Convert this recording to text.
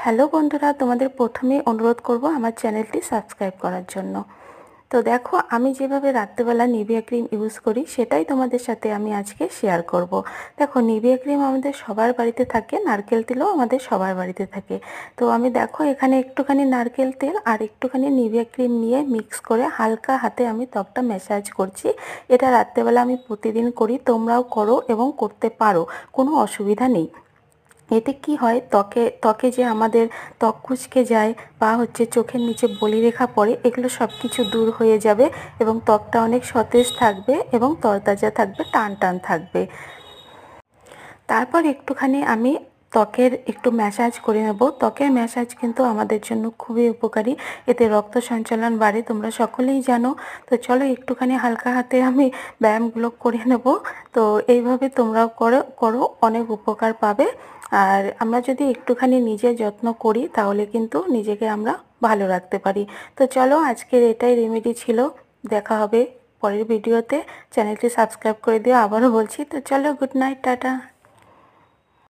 Hello বন্ধুরা, তোমাদের প্রথমেই অনুরোধ করব আমার চ্যানেলটি সাবস্ক্রাইব করার জন্য। তো দেখো, আমি যেভাবে রাত্রেবেলা নিভিয়া ক্রিম ইউজ করি সেটাই তোমাদের সাথে আমি আজকে শেয়ার করব। দেখো, নিভিয়া ক্রিম আমাদের সবার বাড়িতে থাকে, নারকেল তেলও আমাদের সবার বাড়িতে থাকে। তো আমি দেখো এখানে একটুখানি নারকেল তেল আর একটুখানি নিভিয়া ক্রিম নিয়ে মিক্স করে হালকা হাতে আমি ত্বকটা ম্যাসাজ করছি। এটা রাত্রেবেলা আমি প্রতিদিন করি, তোমরাও করো এবং করতে পারো, কোনো অসুবিধা নেই। এতে কি হয়, ত্বকে ত্বকে যে আমাদের ত্বক কুঁচকে যায় বা চোখের নিচে বলিরেখা পড়ে, এগুলো সব কিছু দূর হয়ে যাবে এবং ত্বকটা অনেক সতেজ থাকবে এবং তরতাজা থাকবে, টান টান থাকবে। তারপর একটুখানি আমি ত্বকের একটু ম্যাসাজ করে নেব। ত্বকের ম্যাসাজ কিন্তু আমাদের জন্য খুবই উপকারী, এতে রক্ত সঞ্চালন বাড়ে, তোমরা সকলেই জানো। তো চলো একটুখানি হালকা হাতে আমি ব্যায়ামগুলো করে নেব। তো এইভাবে তোমরাও করো করো, অনেক উপকার পাবে। আর আমরা যদি একটুখানি নিজে যত্ন করি তাহলে কিন্তু নিজেকে আমরা ভালো রাখতে পারি। তো চলো, আজকের এটাই রেমেডি ছিল। দেখা হবে পরের ভিডিওতে। চ্যানেলটি সাবস্ক্রাইব করে দিও, আবারও বলছি। তো চলো, গুড নাইট, টাটা।